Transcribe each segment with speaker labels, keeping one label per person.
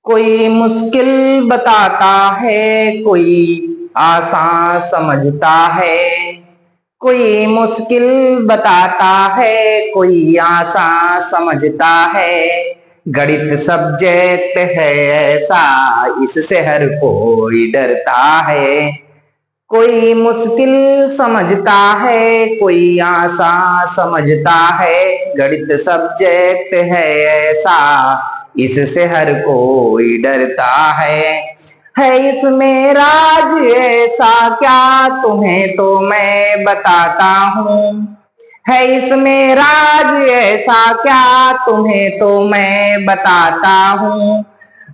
Speaker 1: कोई मुश्किल बताता है, कोई आसान समझता है। कोई मुश्किल बताता है, कोई आसान समझता है। गणित सब्जेक्ट है ऐसा, इससे हर कोई डरता है। कोई मुश्किल समझता है, कोई आसान समझता है। गणित सब्जेक्ट है ऐसा, इससे हर कोई डरता है इसमें राज ऐसा क्या, तुम्हें तो मैं बताता हूँ। है इसमें राज ऐसा क्या, तुम्हें तो मैं बताता हूँ।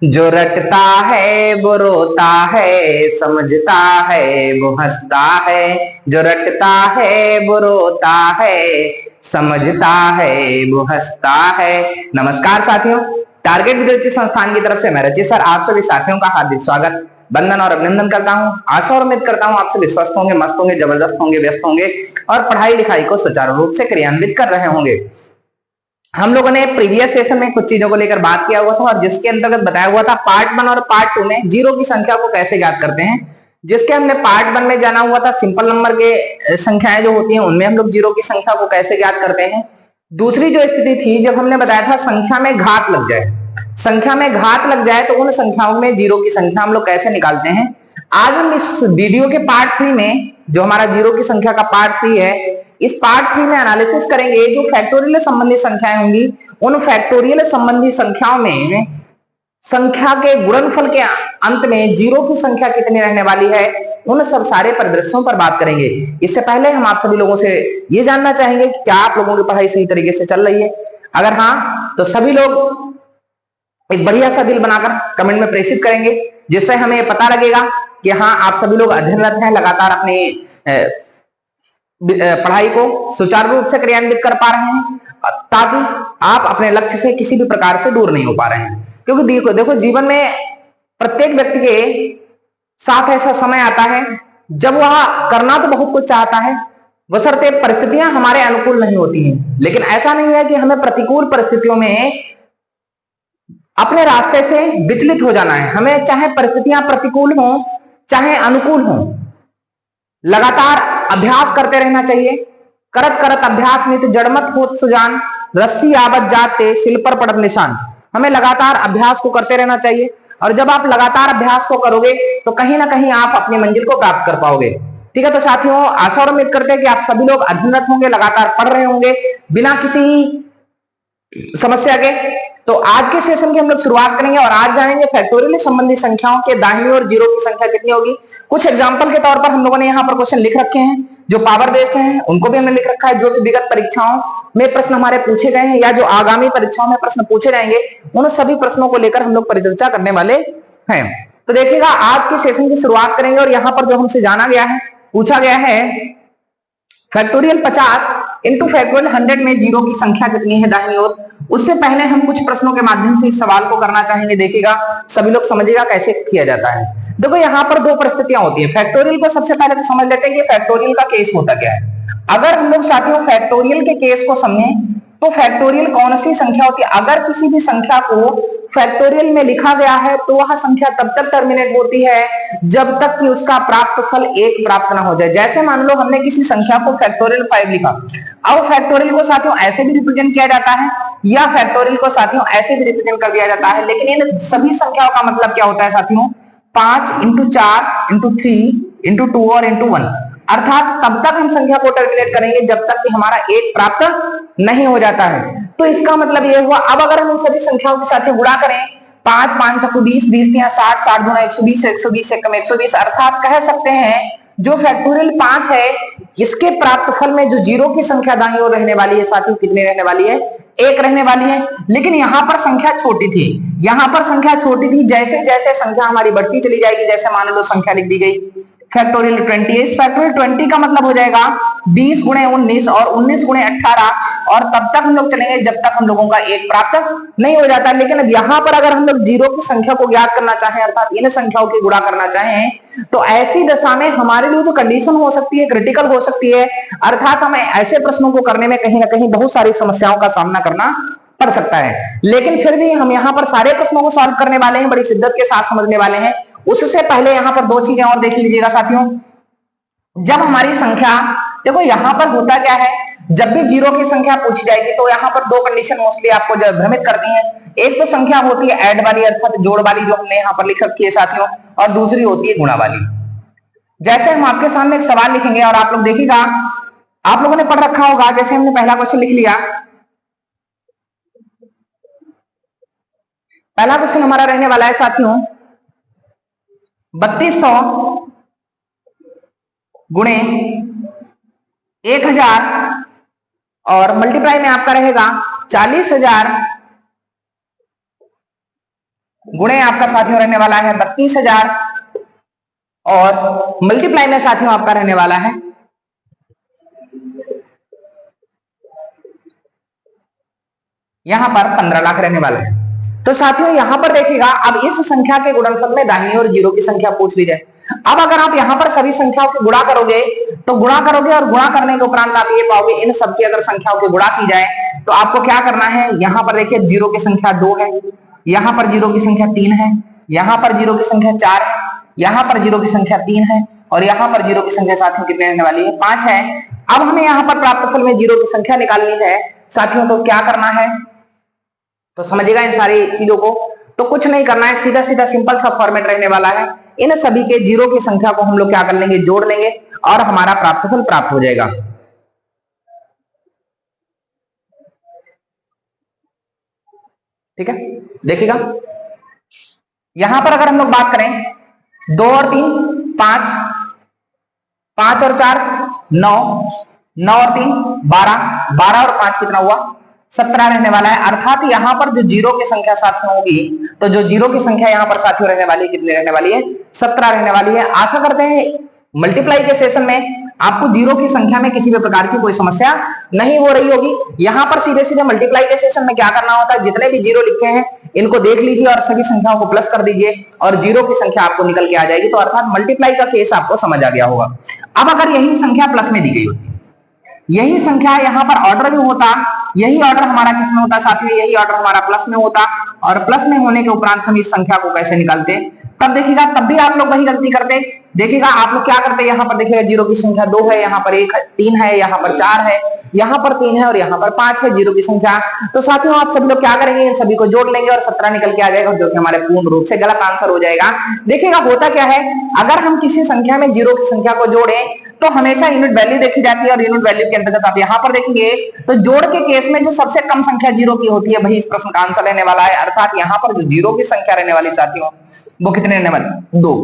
Speaker 1: जो रटता है वो रोता है, समझता है वो हंसता है। जो रटता है वो रोता है, समझता है वो हंसता है। नमस्कार साथियों, टारगेट विद्यार्थी संस्थान की तरफ से मैं रचित सर आप सभी साथियों का हार्दिक स्वागत, वंदन और अभिनंदन करता हूं। आशा और उम्मीद करता हूं आप सभी स्वस्थ होंगे, मस्त होंगे, जबरदस्त होंगे, व्यस्त होंगे और पढ़ाई लिखाई को सुचारू रूप से क्रियान्वित कर रहे होंगे। हम लोगों ने प्रीवियस सेशन में कुछ चीजों को लेकर बात किया हुआ था और जिसके अंतर्गत बताया हुआ था पार्ट 1 और पार्ट 2 में जीरो की संख्या को कैसे ज्ञात करते हैं। जिसके हमने पार्ट 1 में जाना हुआ था सिंपल नंबर के संख्याएं जो होती हैं उनमें हम लोग जीरो की संख्या को कैसे ज्ञात करते हैं। दूसरी जो स्थिति थी जब हमने बताया था संख्या में घात लग जाए, संख्या में घात लग जाए तो उन संख्याओं में जीरो की संख्या हम लोग कैसे निकालते हैं। आज हम इस वीडियो के पार्ट 3 में जो हमारा जीरो की संख्या का पार्ट 3 है, इस पार्ट 3 में एनालिसिस करेंगे जो फैक्टोरियल संबंधी संख्याएं होंगी उन फैक्टोरियल संबंधी संख्याओं में संख्या के गुणनफल के अंत में जीरो की संख्या कितनी रहने वाली है, उन सब सारे परिदृश्यों पर बात करेंगे। इससे पहले हम आप सभी लोगों से ये जानना चाहेंगे कि क्या आप लोगों की पढ़ाई सही तरीके से चल रही है। अगर हाँ तो सभी लोग एक बढ़िया सा दिल बनाकर कमेंट में प्रेषित करेंगे, जिससे हमें पता लगेगा कि हाँ आप सभी लोग अध्ययनरत हैं, लगातार अपनी पढ़ाई को सुचारू रूप से क्रियान्वित कर पा रहे हैं, ताकि आप अपने लक्ष्य से किसी भी प्रकार से दूर नहीं हो पा रहे हैं। क्योंकि देखो जीवन में प्रत्येक व्यक्ति के साथ ऐसा समय आता है जब वह करना तो बहुत कुछ चाहता है, बशर्ते परिस्थितियां हमारे अनुकूल नहीं होती हैं। लेकिन ऐसा नहीं है कि हमें प्रतिकूल परिस्थितियों में अपने रास्ते से विचलित हो जाना है। हमें चाहे परिस्थितियां प्रतिकूल हो चाहे अनुकूल हो, लगातार अभ्यास करते रहना चाहिए। करत करत अभ्यास नित जड़मत होत सुजान, रस्सी आवत जाते सिल पर पड़त निशान। हमें लगातार अभ्यास को करते रहना चाहिए और जब आप लगातार अभ्यास को करोगे तो कहीं ना कहीं आप अपनी मंजिल को प्राप्त कर पाओगे। ठीक है, तो साथियों आशा और उम्मीद करते हैं कि आप सभी लोग अध्ययनरत होंगे, लगातार पढ़ रहे होंगे बिना किसी समस्या के। तो आज के सेशन की हम लोग शुरुआत करेंगे और आज जानेंगे फैक्टोरियल संबंधी संख्याओं के दाहिनी ओर जीरो की संख्या कितनी होगी। कुछ एग्जांपल के तौर पर हम लोगों ने यहाँ पर क्वेश्चन लिख रखे हैं जो पावर बेस्ड हैं, उनको भी हमने लिख रखा है। जो कि विगत परीक्षाओं में प्रश्न हमारे पूछे गए हैं या जो आगामी परीक्षाओं में प्रश्न पूछे जाएंगे, उन सभी प्रश्नों को लेकर हम लोग परिचर्चा करने वाले हैं। तो देखिएगा आज के सेशन की शुरुआत करेंगे और यहाँ पर जो हमसे जाना गया है, पूछा गया है फैक्टोरियल 50 इंटू फैक्टोरियल 100 में जीरो की संख्या कितनी है दाहिनी ओर। उससे पहले हम कुछ प्रश्नों के माध्यम से इस सवाल को करना चाहेंगे। देखिएगा सभी लोग समझिएगा कैसे किया जाता है। देखो यहाँ पर दो परिस्थितियां होती है। फैक्टोरियल को सबसे पहले तो समझ लेते हैं कि फैक्टोरियल का केस होता क्या है। अगर हम लोग साथियों फैक्टोरियल के केस को समझें तो फैक्टोरियल कौन सी संख्या होती है। अगर किसी भी संख्या को फैक्टोरियल में लिखा गया है तो वह संख्या तब तक टर्मिनेट होती है जब तक कि उसका प्राप्त फल 1 प्राप्त ना हो जाए। जैसे मान लो हमने किसी संख्या को फैक्टोरियल 5 लिखा, अब फैक्टोरियल को साथियों ऐसे भी रिप्रेजेंट किया जाता है या फैक्टोरियल को साथियों ऐसे भी रिप्रेजेंट कर दिया जाता है। लेकिन इन सभी संख्याओं का मतलब क्या होता है साथियों, 5 इंटू 4 इंटू 3 इंटू 2 और इंटू 1। अर्थात तब तक हम संख्या को टर्मिनेट करेंगे जब तक कि हमारा 1 प्राप्त नहीं हो जाता है। तो इसका मतलब ये हुआ, अब अगर हम इन सभी संख्याओं के साथ गुणा करें 5 5 चक्कू 20 20 3 60 60 दूना 120 120 से कम 120, अर्थात कह सकते हैं जो फैक्टोरियल 5 है इसके प्राप्त फल में जो जीरो की संख्या दाईं ओर रहने वाली है साथियों कितनी रहने वाली है, 1 रहने वाली है। लेकिन यहाँ पर संख्या छोटी थी, यहाँ पर संख्या छोटी थी। जैसे जैसे संख्या हमारी बढ़ती चली जाएगी, जैसे मान लो संख्या लिख दी गई फैक्टोरियल 20, इस फैक्टोरियल 20 का मतलब हो जाएगा 20 गुणे 19 और 19 गुणे 18, और तब तक हम लोग चलेंगे जब तक हम लोगों का 1 प्राप्त नहीं हो जाता। लेकिन अब यहाँ पर अगर हम लोग जीरो की संख्या को ज्ञात करना चाहें अर्थात इन संख्याओं की गुणा करना चाहें तो ऐसी दशा में हमारे लिए जो कंडीशन हो सकती है क्रिटिकल हो सकती है, अर्थात हमें ऐसे प्रश्नों को करने में कहीं ना कहीं बहुत सारी समस्याओं का सामना करना पढ़ सकता है। लेकिन फिर भी हम यहाँ पर सारे प्रश्नों को सॉल्व करने वाले हैं, बड़ी शिद्दत के साथ समझने वाले हैं। उससे पहले यहाँ पर दो चीजें और देख लीजिएगा साथियों। जब हमारी संख्या, देखो यहाँ पर होता क्या है, जब भी जीरो की संख्या पूछी जाएगी तो यहाँ पर दो कंडीशन मोस्टली आपको भ्रमित करती हैं। एक तो संख्या होती है ऐड वाली अर्थात जोड़ वाली, जो हमने यहाँ पर लिख रखी है साथियों, और दूसरी होती है गुणा वाली। जैसे हम आपके सामने एक सवाल लिखेंगे और आप लोग देखिएगा, आप लोगों ने पढ़ रखा होगा, जैसे हमने पहला क्वेश्चन लिख लिया। पहला क्वेश्चन हमारा रहने वाला है साथियों 3200 गुणे 1000 और मल्टीप्लाई में आपका रहेगा 40,000 गुणे आपका साथियों रहने वाला है 32,000 और मल्टीप्लाई में साथियों आपका रहने वाला है यहां पर 15 लाख रहने वाला है। तो साथियों यहां पर देखिएगा, अब इस संख्या के गुणनफल में दाहिनी ओर जीरो की संख्या पूछ ली जाए। अब अगर आप यहां पर सभी संख्याओं के गुणा करोगे और गुणा करने के उपरांत आप ये पाओगे इन सबकी अगर संख्याओं के गुणा की जाए तो आपको क्या करना है, यहां पर देखिए जीरो की संख्या 2 है, यहां पर जीरो की संख्या 3 है, यहां पर जीरो की संख्या 4 है, यहां पर जीरो की संख्या 3 है और यहां पर जीरो की संख्या साथियों कितने रहने वाली है, 5 है। अब हमें यहां पर प्राप्त फल में जीरो की संख्या निकालनी है साथियों, तो क्या करना है, तो समझिएगा इन सारी चीजों को। तो कुछ नहीं करना है, सीधा सीधा सिंपल सा फॉर्मेट रहने वाला है। इन सभी के जीरो की संख्या को हम लोग क्या कर लेंगे, जोड़ लेंगे और हमारा प्राप्त फल प्राप्त हो जाएगा। ठीक है, देखिएगा यहां पर अगर हम लोग बात करें 2 और 3 5, 5 और 4 9, 9 और 3 12, 12 और 5 कितना हुआ 17 रहने वाला है। अर्थात यहां पर जो जीरो की संख्या साथियों होगी, तो जो जीरो की संख्या यहां पर साथियों रहने वाली है, कितनी रहने वाली है, 17 रहने वाली है। आशा करते हैं मल्टीप्लाई के सेशन में आपको जीरो की संख्या में किसी भी प्रकार की कोई समस्या नहीं हो रही होगी। यहां पर सीधे सीधे मल्टीप्लाई के सेशन में क्या करना होता है, जितने भी जीरो लिखे हैं इनको देख लीजिए और सभी संख्याओं को प्लस कर दीजिए और जीरो की संख्या आपको निकल के आ जाएगी। तो अर्थात मल्टीप्लाई का केस आपको समझ आ गया होगा। अब अगर यही संख्या प्लस में दी गई होती, यही संख्या यहाँ पर ऑर्डर में होता, यही ऑर्डर हमारा किस में होता साथियों, यही ऑर्डर हमारा प्लस में होता और प्लस में होने के उपरांत हम इस संख्या को कैसे निकालते, तब देखिएगा तब भी आप लोग वही गलती करते। देखिएगा आप लोग क्या करते, यहाँ पर देखिएगा जीरो की संख्या 2 है, यहाँ पर 1 3 है, यहाँ पर 4 है, यहाँ पर 3 है और यहाँ पर 5 है जीरो की संख्या। तो साथियों आप सभी लोग क्या करेंगे, इन सभी को जोड़ लेंगे और 17 निकल के आ जाएगा, जो कि हमारे पूर्ण रूप से गलत आंसर हो जाएगा। देखिएगा होता क्या है, अगर हम किसी संख्या में जीरो की संख्या को जोड़ें तो हमेशा यूनिट वैल्यू देखी जाती है और यूनिट वैल्यू के अंतर्गत आप यहाँ पर देखेंगे तो जोड़ के केस में जो सबसे कम संख्या जीरो की होती है वही इस प्रश्न का आंसर रहने वाला है। अर्थात यहाँ पर जो जीरो की संख्या रहने वाली साथियों वो कितने रहने वाली, 2।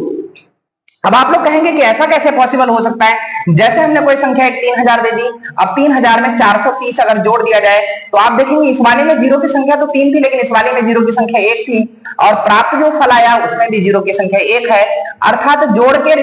Speaker 1: अब आप लोग कहेंगे कि ऐसा कैसे पॉसिबल हो सकता है, जैसे हमने कोई संख्या 3000 दे दी, अब 3000 में 430 अगर जोड़ दिया जाए तो आप देखेंगे इस वाले में जीरो की संख्या तो 3 थी, लेकिन इस वाले में जीरो की संख्या 1 थी और प्राप्त जो फल आया उसमें भी जीरो की संख्या 1 है। अर्थात जोड़ के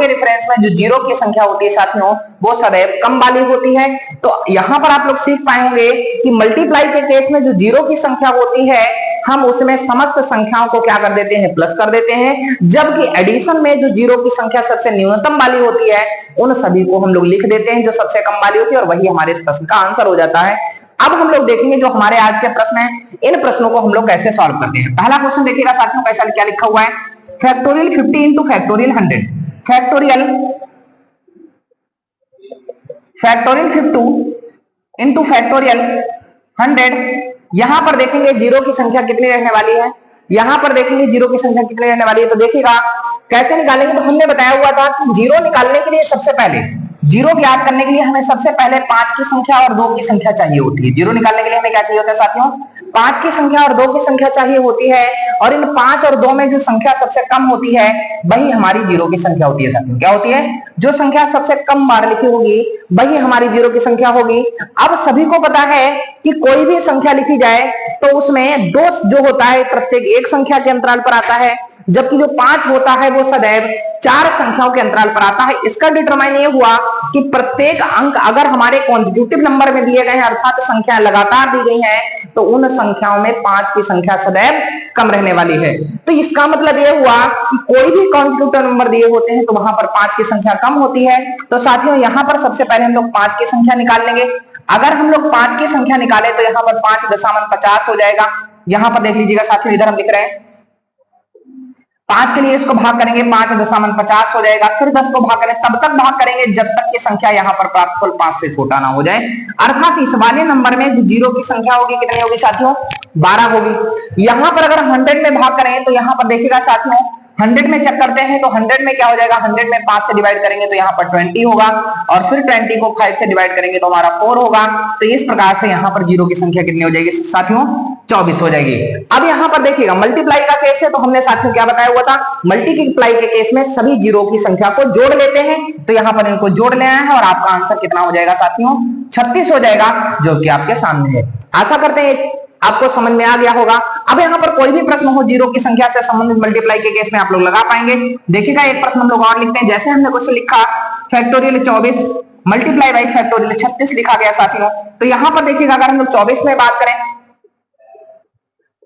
Speaker 1: रेफरेंस में जो जीरो की संख्या होती है साथियों वो सदैव कम वाली होती है। तो यहाँ पर आप लोग सीख पाएंगे कि मल्टीप्लाई के केस में जो जीरो की संख्या होती है हम उसमें समस्त संख्याओं को क्या कर देते हैं, प्लस कर देते हैं, जबकि एडिशन में जो जीरो की संख्या सबसे न्यूनतम वाली होती है उन सभी को हम लोग लिख देते हैं जो सबसे कम वाली होती है और वही हमारे इस प्रश्न का आंसर हो जाता है। अब हम लोग देखेंगे जो हमारे आज के प्रश्न हैं, इन प्रश्नों को हम लोग कैसे सॉल्व करते हैं। पहला क्वेश्चन देखिएगा साथियों, कैसा क्या लिखा हुआ है, factorial 50 into factorial 100, factorial 52 into factorial 100। यहां पर देखेंगे जीरो की संख्या कितनी रहने वाली है, यहां पर देखेंगे जीरो की संख्या कितनी रहने वाली है। तो देखिएगा कैसे निकालेंगे, तो हमने बताया हुआ था कि जीरो निकालने के लिए सबसे पहले, जीरो ज्ञात करने के लिए हमें सबसे पहले 5 की संख्या और 2 की संख्या चाहिए होती है। जीरो निकालने के लिए हमें क्या चाहिए होता है साथियों, 5 की संख्या और 2 की संख्या चाहिए होती है और इन 5 और 2 में जो संख्या सबसे कम होती है वही हमारी जीरो की संख्या होती है साथियों। क्या होती है, जो संख्या सबसे कम बार लिखी होगी वही हमारी जीरो की संख्या होगी। अब सभी को पता है कि कोई भी संख्या लिखी जाए तो उसमें 2 जो होता है प्रत्येक एक संख्या के अंतराल पर आता है, जबकि जो 5 होता है वो सदैव 4 संख्याओं के अंतराल पर आता है। इसका डिटरमाइन ये हुआ कि प्रत्येक अंक अगर हमारे कॉन्जिक्यूटिव नंबर में दिए गए हैं अर्थात संख्या लगातार दी गई है तो उन संख्याओं में 5 की संख्या सदैव कम रहने वाली है। तो इसका मतलब ये हुआ कि कोई भी कॉन्जिक्यूटिव नंबर दिए होते हैं तो वहां पर 5 की संख्या कम होती है। तो साथियों यहां पर सबसे पहले हम लोग 5 की संख्या निकाल लेंगे। अगर हम लोग 5 की संख्या निकाले तो यहाँ पर 5 हो जाएगा। यहाँ पर देख लीजिएगा साथियों, इधर हम लिख रहे हैं 5 के लिए इसको भाग करेंगे 5 हो जाएगा। फिर 10 को भाग करें, तब तक भाग करेंगे जब तक ये संख्या यहाँ पर प्राप्तफल 5 से छोटा ना हो जाए। अर्थात इस वाले नंबर में जो जीरो की संख्या होगी कितनी होगी साथियों? 12 होगी। यहाँ पर अगर 100 में भाग करें तो यहाँ पर देखिएगा साथियों 100 में चेक करते हैं तो 100 में क्या हो जाएगा, 100 में 5 से डिवाइड करेंगे तो यहाँ पर 20 होगा, और फिर 20 को 5 से डिवाइड करेंगे तो हमारा 4 होगा। तो इस प्रकार से यहाँ पर जीरो की संख्या कितनी हो जाएगी साथियों? 24 हो जाएगी। अब यहाँ पर देखिएगा मल्टीप्लाई का केस है, तो हमने साथियों क्या बताया हुआ था, मल्टीप्लाई के केस में सभी जीरो की संख्या को जोड़ लेते हैं। तो यहाँ पर इनको जोड़ लेना है और आपका आंसर कितना हो जाएगा साथियों? 36 हो जाएगा, जो कि आपके सामने है। आशा करते हैं आपको समझ में आ गया होगा। अब यहाँ पर कोई भी प्रश्न हो जीरो की संख्या से संबंधित मल्टीप्लाई के केस में आप लोग लगा पाएंगे। देखिएगा एक प्रश्न हम लोग और लिखते हैं, जैसे हमने क्वेश्चन लिखा फैक्टोरियल 24 मल्टीप्लाई बाई फैक्टोरियल 36 लिखा गया साथियों। तो यहाँ पर देखिएगा अगर हम लोग 24 में बात करें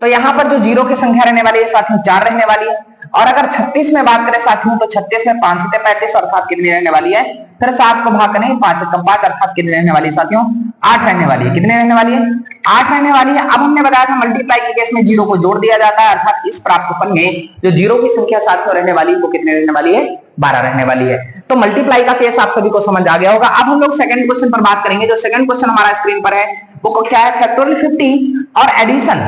Speaker 1: तो यहाँ पर जो जीरो की संख्या रहने वाली है साथियों 4 रहने वाली है, और अगर 36 में बात करें साथियों तो 36 में 5 से 35 अर्थात कितनी रहने वाली है? फिर 7 को भाग करें 5 कम 5 अर्थात कितनी रहने वाली है साथियों? 8 रहने वाली है। कितने रहने वाली है? 8 रहने वाली है। अब हमने बताया था मल्टीप्लाई के केस में जीरो को जोड़ दिया जाता है, अर्थात इस प्राप्तफल में जो जीरो की संख्या साथियों रहने वाली है वो कितने रहने वाली है? 12 रहने वाली है। तो मल्टीप्लाई का केस आप सभी को समझ आ गया होगा। अब हम लोग सेकंड क्वेश्चन पर बात करेंगे। जो सेकंड क्वेश्चन हमारा स्क्रीन पर है वो क्या है? फैक्टोरियल 50 और एडिशन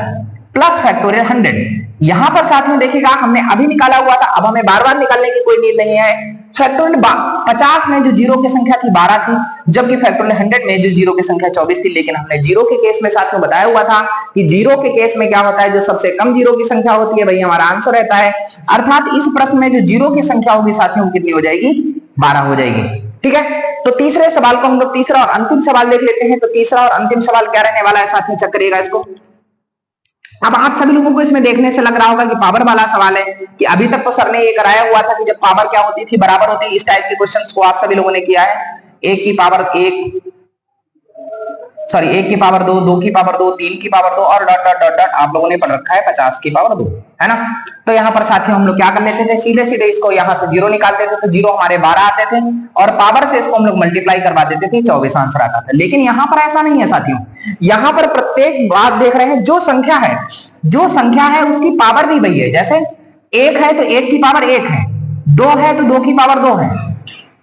Speaker 1: प्लस फैक्टोरियल 100। यहां पर साथियों देखिएगा हमने अभी निकाला हुआ था, अब हमें बार बार निकालने की कोई नीड नहीं है। फैक्टोरियल 50 में जो जीरो की संख्या थी 12 थी, जबकि फैक्टोरियल 100 में जो जीरो की संख्या 24 थी। लेकिन हमने जीरो के केस में साथियों बताया हुआ था कि जीरो के केस में क्या होता है, जो सबसे कम जीरो की संख्या होती है वही हमारा आंसर रहता है। अर्थात इस प्रश्न में जो जीरो की संख्या होगी साथियों कितनी हो जाएगी? 12 हो जाएगी। ठीक है, तो तीसरे सवाल को हम लोग तीसरा और अंतिम सवाल देख लेते हैं। तो तीसरा और अंतिम सवाल क्या रहने वाला है साथियों? चेक करिएगा इसको। अब आप सभी लोगों को इसमें देखने से लग रहा होगा कि पावर वाला सवाल है, कि अभी तक तो सर ने ये कराया हुआ था कि जब पावर क्या होती थी, बराबर होती है। इस टाइप के क्वेश्चंस को आप सभी लोगों ने किया है। 1 की पावर 1, सॉरी 1 की पावर 2, 2 की पावर 2, 3 की पावर 2 और डॉट डॉट डॉट डॉट आप लोगों ने पढ़ रखा है 50 की पावर 2, है ना। तो यहाँ पर साथियों हम लोग क्या कर लेते थे, सीधे सीधे इसको यहाँ से जीरो निकालते थे, तो जीरो हमारे 12 आते थे, और पावर से इसको हम लोग मल्टीप्लाई करवा देते थे, 24 आंसर आता था। लेकिन यहाँ पर ऐसा नहीं है साथियों, यहाँ पर प्रत्येक बात देख रहे हैं, जो संख्या है उसकी पावर भी वही है। जैसे 1 है तो 1 की पावर 1 है, 2 है तो 2 की पावर 2 है,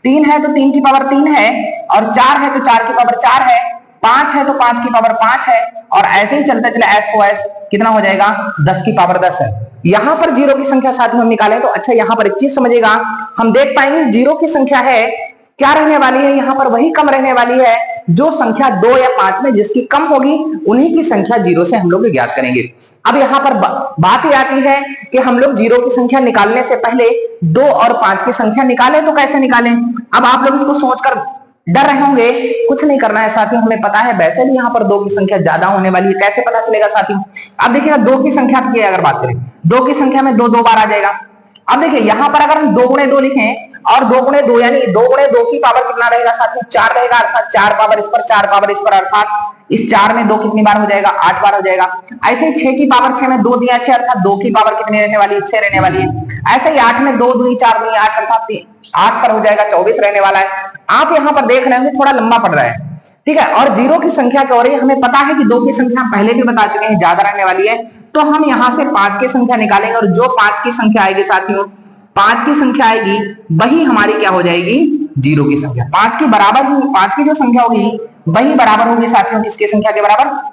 Speaker 1: 3 है तो 3 की पावर 3 है, और 4 है तो 4 की पावर 4 है, 5 है तो 5 की पावर 5 है, और ऐसे ही चलते चले एसओएस कितना हो जाएगा? 10 की पावर 10 है। यहां पर जीरो की संख्या साथ में हम निकालें तो अच्छा यहां पर एक चीज समझिएगा, हम देख पाएंगे जीरो की संख्या है क्या रहने वाली है, यहां पर वही कम रहने वाली है जो संख्या 2 या 5 में जिसकी कम होगी उन्हीं की संख्या जीरो से हम लोग ज्ञात करेंगे। अब यहां पर बात ये आती है कि हम लोग जीरो की संख्या निकालने से पहले 2 और 5 की संख्या निकालें तो कैसे निकालें। अब आप लोग इसको सोचकर डर रहे होंगे, कुछ नहीं करना है साथियों, हमें पता है वैसे भी यहाँ पर 2 की संख्या ज्यादा होने वाली है। कैसे पता चलेगा साथियों? अब देखिएगा 2 की संख्या की अगर बात करें, 2 की संख्या में 2 2 बार आ जाएगा। अब देखिए यहाँ पर अगर हम 2 गुणे 2 लिखें और 2 गुणे 2 यानी 2 गुणे 2 की पावर कितना रहेगा साथियों? 4 रहेगा, अर्थात 4 पावर इस पर 4 पावर इस पर, अर्थात इस 4 में 2 कितनी बार हो जाएगा? 8 बार हो जाएगा। ऐसे ही 6 की पावर 6 में 2 दिया 6, अर्थात 2 की पावर कितनी रहने वाली है? 6 रहने वाली है। ऐसे ही 8 में 2 2 4 2 8, अर्थात 8 पर हो जाएगा 24 रहने वाला है। आप यहाँ पर देख रहे होंगे थोड़ा लंबा पड़ रहा है, ठीक है। और जीरो की संख्या क्या हो रही है, हमें पता है कि 2 की संख्या पहले भी बता चुके हैं ज्यादा रहने वाली है, तो हम यहाँ से 5 की संख्या निकालेंगे, और जो 5 की संख्या आएगी साथियों, 5 की संख्या आएगी वही हमारी क्या हो जाएगी? जीरो की संख्या। 5 की बराबर ही 5 की जो संख्या होगी वही बराबर होगी साथियों किसकी संख्या के बराबर?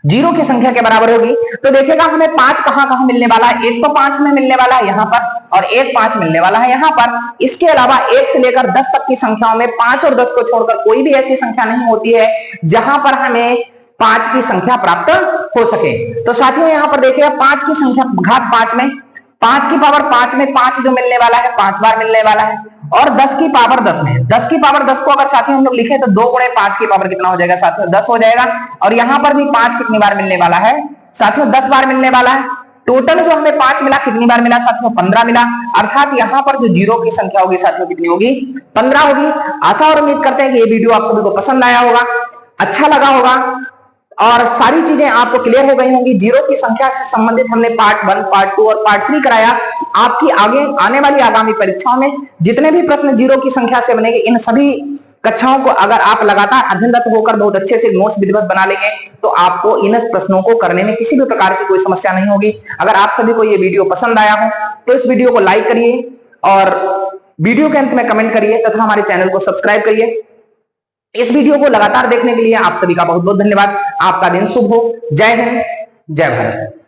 Speaker 1: जीरो की संख्या के बराबर होगी। तो देखिएगा हमें 5 कहां मिलने वाला है, एक तो 5 में मिलने वाला है यहाँ पर, और एक 5 मिलने वाला है यहाँ पर। इसके अलावा 1 से लेकर 10 तक की संख्याओं में 5 और 10 को छोड़कर कोई भी ऐसी संख्या नहीं होती है जहां पर हमें 5 की संख्या प्राप्त हो सके। तो साथियों यहाँ पर देखिएगा 5 की संख्या घात 5 में 5 की पावर 5 में 5 जो मिलने वाला है 5 बार मिलने वाला है, और 10 की पावर 10 में 10 की पावर 10 को अगर साथियों हम लोग लिखे तो 2 गुणे 5 की पावर कितना हो जाएगा साथियों? 10 हो जाएगा। और यहाँ पर भी 5 कितनी बार मिलने वाला है साथियों? 10 बार मिलने वाला है। टोटल जो हमें 5 मिला कितनी बार मिला साथियों? 15 मिला। अर्थात यहाँ पर जो जीरो की संख्या होगी साथियों कितनी होगी? 15 होगी। आशा और उम्मीद करते हैं कि ये वीडियो आप सभी को पसंद आया होगा, अच्छा लगा होगा, और सारी चीजें आपको क्लियर हो गई होंगी। जीरो की संख्या से संबंधित हमने पार्ट 1, पार्ट 2 और पार्ट 3 कराया। आपकी आगे आने वाली आगामी परीक्षाओं में जितने भी प्रश्न जीरो की संख्या से बनेंगे इन सभी कक्षाओं को अगर आप लगातार अध्ययनरत होकर बहुत अच्छे से नोट्स विधिवत बना लेंगे तो आपको इन प्रश्नों को करने में किसी भी प्रकार की कोई समस्या नहीं होगी। अगर आप सभी को ये वीडियो पसंद आया हो तो इस वीडियो को लाइक करिए और वीडियो के अंत में कमेंट करिए तथा हमारे चैनल को सब्सक्राइब करिए। इस वीडियो को लगातार देखने के लिए आप सभी का बहुत बहुत धन्यवाद। आपका दिन शुभ हो। जय हिंद, जय भारत।